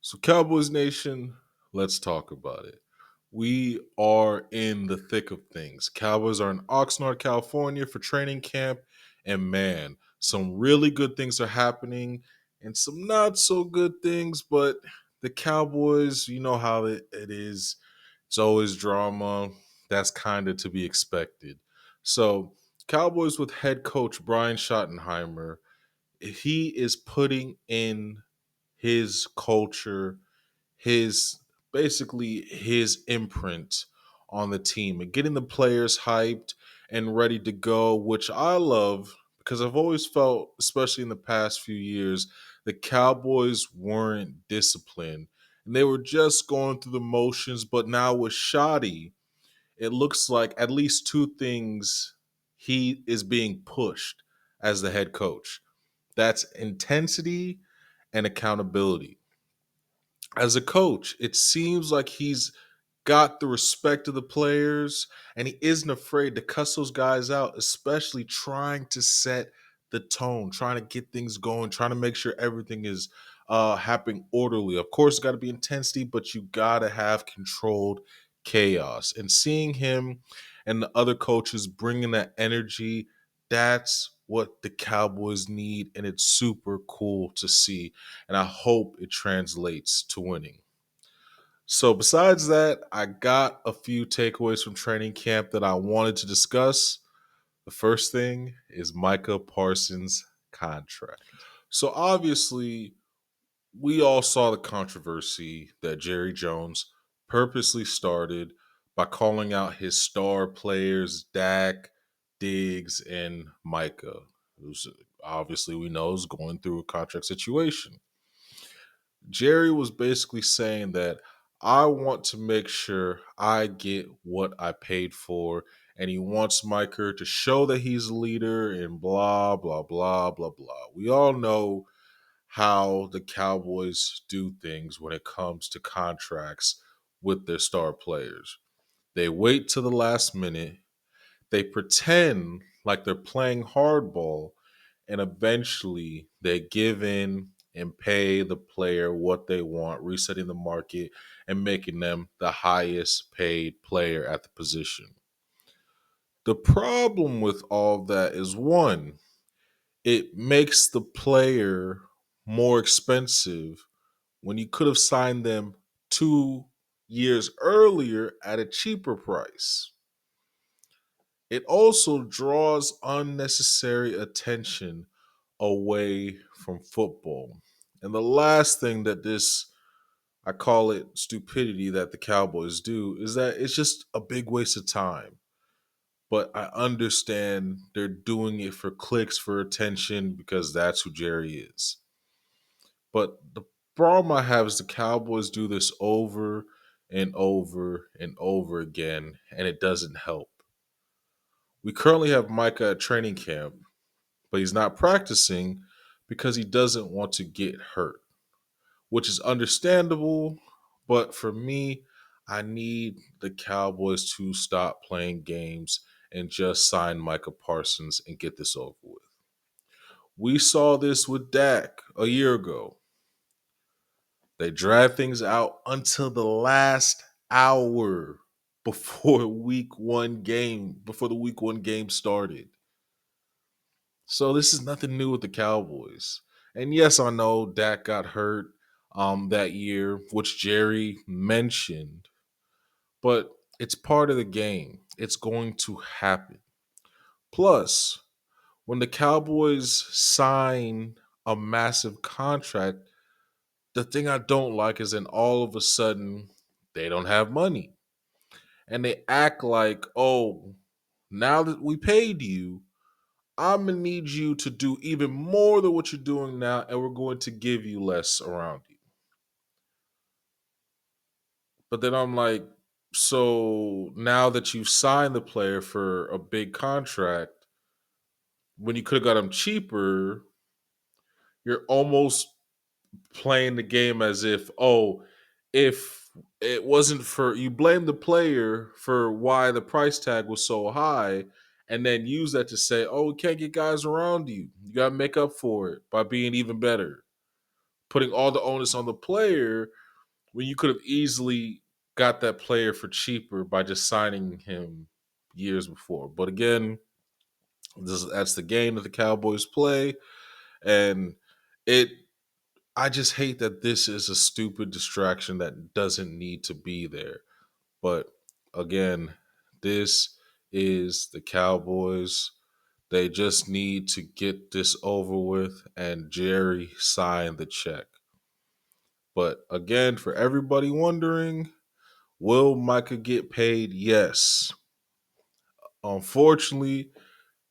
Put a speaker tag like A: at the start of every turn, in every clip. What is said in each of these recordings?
A: So, Cowboys Nation, let's talk about it. We are in the thick of things. Cowboys are in Oxnard, California for training camp. And man, some really good things are happening and some not so good things. But the Cowboys, you know how it is. It's always drama. That's kind of to be expected. So, Cowboys with head coach Brian Schottenheimer, he is putting in his culture, his basically his imprint on the team and getting the players hyped and ready to go, which I love because I've always felt, especially in the past few years, the Cowboys weren't disciplined and they were just going through the motions. But now with Shoddy, it looks like at least two things he is being pushed as the head coach. That's intensity and accountability. As a coach, it seems like he's got the respect of the players and he isn't afraid to cuss those guys out, especially trying to set the tone, trying to get things going, trying to make sure everything is happening orderly. Of course, it's got to be intensity, but you got to have controlled chaos. And seeing him and the other coaches bringing that energy, that's what the Cowboys need. And it's super cool to see. And I hope it translates to winning. So, besides that, I got a few takeaways from training camp that I wanted to discuss. The first thing is Micah Parsons' contract. So, obviously, we all saw the controversy that Jerry Jones purposely started by calling out his star players, Dak, Diggs, and Micah, who's obviously we know is going through a contract situation. Jerry was basically saying that I want to make sure I get what I paid for, and he wants Micah to show that he's a leader and blah, blah, blah, blah, blah. We all know how the Cowboys do things when it comes to contracts with their star players. They wait to the last minute, they pretend like they're playing hardball, and eventually they give in and pay the player what they want, resetting the market and making them the highest paid player at the position. The problem with all that is one, it makes the player more expensive when you could have signed them 2 years earlier at a cheaper price. It also draws unnecessary attention away from football. And the last thing that I call it stupidity that the Cowboys do, is that it's just a big waste of time. But I understand they're doing it for clicks, for attention, because that's who Jerry is. But the problem I have is the Cowboys do this over and over and over again, and it doesn't help. We currently have Micah at training camp, but he's not practicing because he doesn't want to get hurt, which is understandable. But for me, I need the Cowboys to stop playing games and just sign Micah Parsons and get this over with. We saw this with Dak a year ago. They dragged things out until the last hour before the week one game started. So this is nothing new with the Cowboys. And yes, I know Dak got hurt that year, which Jerry mentioned, but it's part of the game. It's going to happen. Plus, when the Cowboys sign a massive contract, the thing I don't like is then all of a sudden they don't have money. And they act like, oh, now that we paid you, I'm gonna need you to do even more than what you're doing now, and we're going to give you less around you. But then I'm like, so now that you've signed the player for a big contract, when you could have got him cheaper, you're almost playing the game as if, oh, if it wasn't for you blame the player for why the price tag was so high, and then use that to say, oh, we can't get guys around you. You gotta make up for it by being even better. putting all the onus on the player when you could have easily got that player for cheaper by just signing him years before. But again, that's the game that the Cowboys play, and it. I just hate that this is a stupid distraction that doesn't need to be there. But again, this is the Cowboys. They just need to get this over with and Jerry sign the check. But again, for everybody wondering, will Micah get paid? Yes. Unfortunately,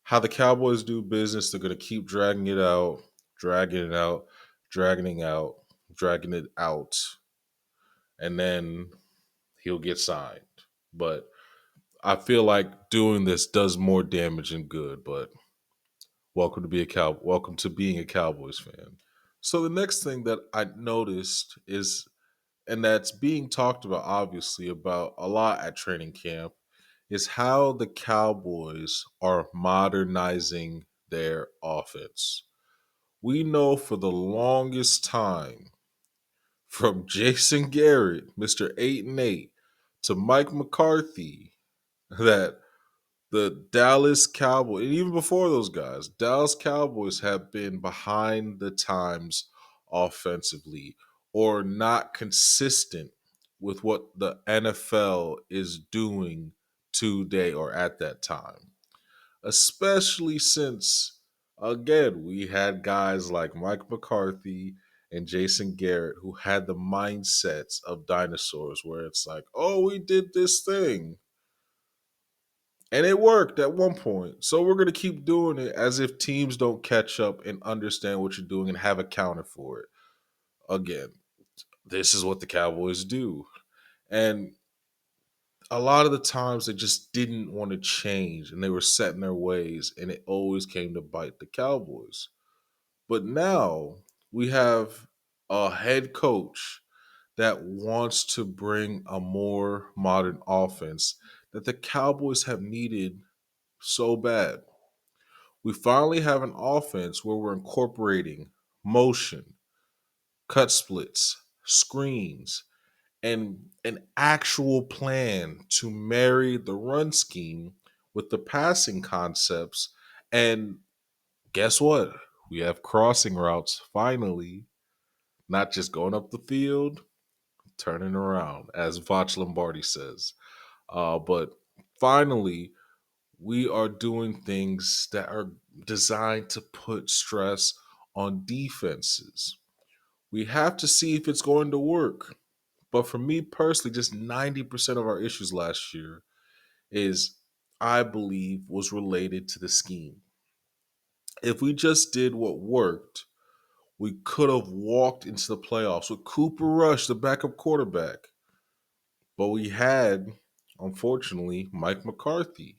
A: how the Cowboys do business, they're going to keep dragging it out, dragging it out, dragging it out, dragging it out, and then he'll get signed. But I feel like doing this does more damage than good. But welcome to being a Cowboys fan. So the next thing that I noticed is, and that's being talked about obviously about a lot at training camp, is how the Cowboys are modernizing their offense. We know for the longest time, from Jason Garrett, Mr. 8 and 8, to Mike McCarthy, that the Dallas Cowboys, and even before those guys, Dallas Cowboys have been behind the times offensively or not consistent with what the NFL is doing today or at that time. Especially since, again, we had guys like Mike McCarthy and Jason Garrett who had the mindsets of dinosaurs where it's like, oh, we did this thing and it worked at one point. So we're going to keep doing it as if teams don't catch up and understand what you're doing and have a counter for it. Again, this is what the Cowboys do. And a lot of the times they just didn't want to change and they were set in their ways and it always came to bite the Cowboys. But now we have a head coach that wants to bring a more modern offense that the Cowboys have needed so bad. We finally have an offense where we're incorporating motion, cut splits, screens, and an actual plan to marry the run scheme with the passing concepts. And guess what? We have crossing routes finally, not just going up the field, turning around, as Vach Lombardi says. But finally, we are doing things that are designed to put stress on defenses. We have to see if it's going to work. But for me personally, just 90% of our issues last year is, I believe, was related to the scheme. If we just did what worked, we could have walked into the playoffs with Cooper Rush, the backup quarterback. But we had, unfortunately, Mike McCarthy.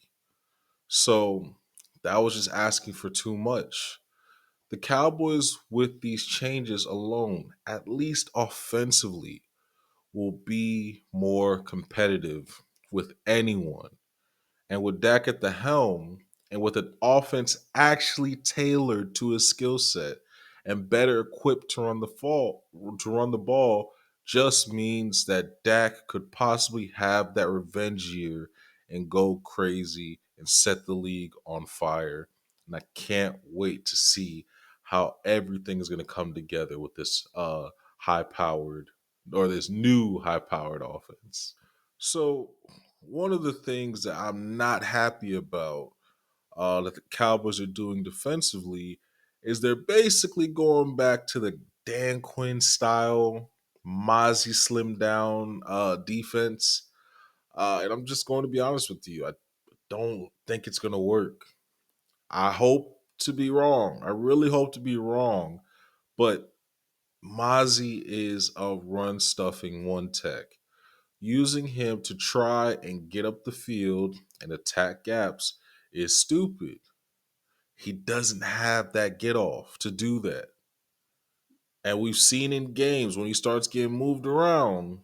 A: So that was just asking for too much. The Cowboys, with these changes alone, at least offensively, will be more competitive with anyone. And with Dak at the helm, and with an offense actually tailored to his skill set and better equipped to run the ball, just means that Dak could possibly have that revenge year and go crazy and set the league on fire. And I can't wait to see how everything is going to come together with this high powered or this new high powered offense. So, one of the things that I'm not happy about that the Cowboys are doing defensively is they're basically going back to the Dan Quinn style, Mozzie slim down defense. And I'm just going to be honest with you. I don't think it's going to work. I hope to be wrong. I really hope to be wrong. But Mozzie is a run stuffing one tech. Using him to try and get up the field and attack gaps is stupid. He doesn't have that get off to do that. And we've seen in games when he starts getting moved around,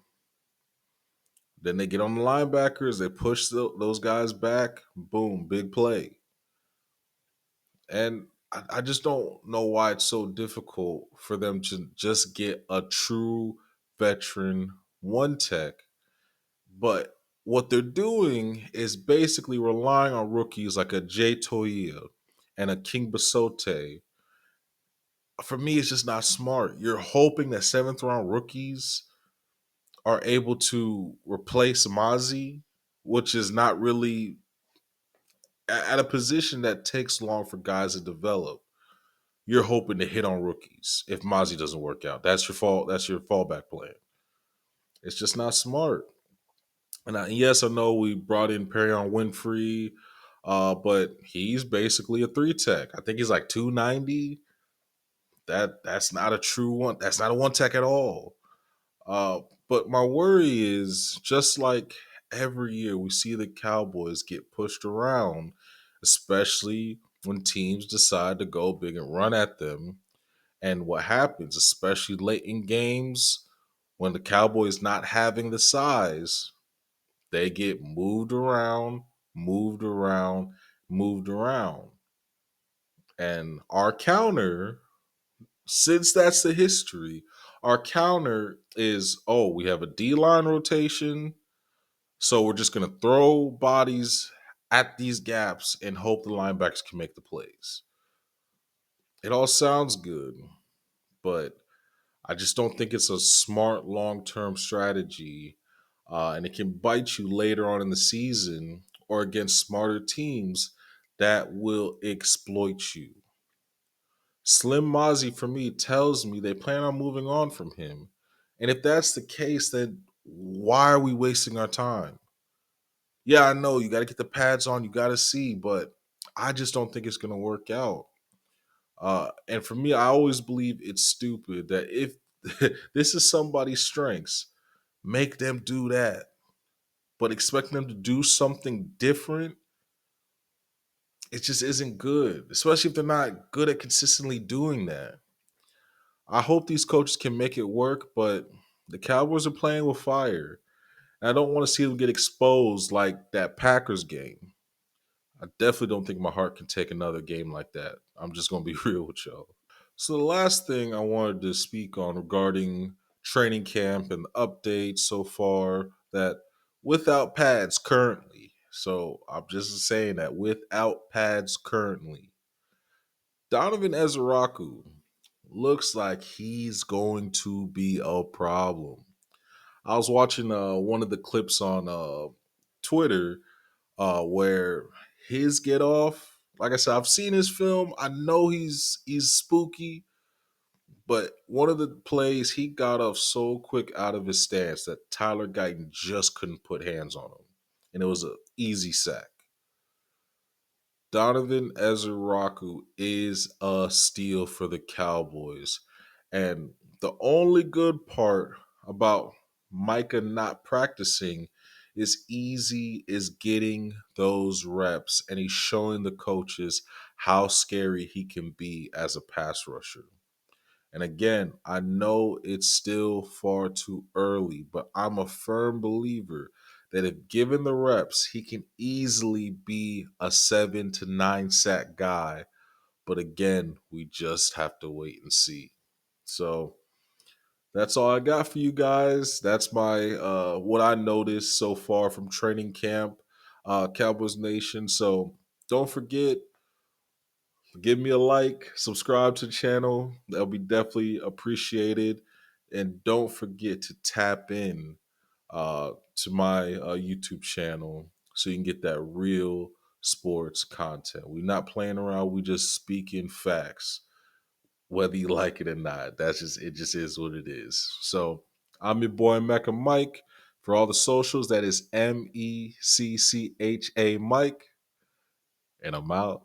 A: then they get on the linebackers, they push those guys back, boom, big play. And I just don't know why it's so difficult for them to just get a true veteran one tech. But what they're doing is basically relying on rookies like a Jay Toia and a King Basote. For me, it's just not smart. You're hoping that seventh round rookies are able to replace Mozzie, which is not really at a position that takes long for guys to develop. You're hoping to hit on rookies if Mozzie doesn't work out. That's your fault. That's your fallback plan. It's just not smart. And yes, I know we brought in Perion Winfrey, but he's basically a three tech. I think he's like 290. That's not a true one. That's not a one tech at all. Uh, but my worry is just like every year we see the Cowboys get pushed around, especially when teams decide to go big and run at them. And what happens, especially late in games, when the Cowboys not having the size, they get moved around, moved around, moved around. And our counter, since that's the history, our counter is, oh, we have a D line rotation. So we're just going to throw bodies at these gaps and hope the linebackers can make the plays. It all sounds good, but I just don't think it's a smart long term strategy. And it can bite you later on in the season or against smarter teams that will exploit you. Slim Mozzie, for me, tells me they plan on moving on from him. And if that's the case, then why are we wasting our time? Yeah, I know you got to get the pads on, you got to see, but I just don't think it's going to work out. And for me, I always believe it's stupid that if this is somebody's strengths, make them do that. But expecting them to do something different, it just isn't good, especially if they're not good at consistently doing that. I hope these coaches can make it work, but the Cowboys are playing with fire. And I don't want to see them get exposed like that Packers game. I definitely don't think my heart can take another game like that. I'm just going to be real with y'all. So, the last thing I wanted to speak on regarding training camp and the updates so far that without pads currently. So, I'm just saying that without pads currently, Donovan Ezeraku looks like he's going to be a problem. I was watching one of the clips on Twitter where his get off. Like I said, I've seen his film. I know he's spooky, but one of the plays he got off so quick out of his stance that Tyler Guyton just couldn't put hands on him, and it was an easy sack. Donovan Ezeraku is a steal for the Cowboys. And the only good part about Micah not practicing is easy is getting those reps and he's showing the coaches how scary he can be as a pass rusher. And again, I know it's still far too early, but I'm a firm believer that if given the reps, he can easily be a 7 to 9 sack guy. But again, we just have to wait and see. So that's all I got for you guys. That's my what I noticed so far from training camp, Cowboys Nation. So don't forget, give me a like, subscribe to the channel. That'll be definitely appreciated. And don't forget to tap in to my YouTube channel so you can get that real sports content. We're not playing around, we just speaking facts, whether you like it or not. That's just it just is what it is. So I'm your boy Mecca Mike. For all the socials, that is MECCHA Mike. And I'm out.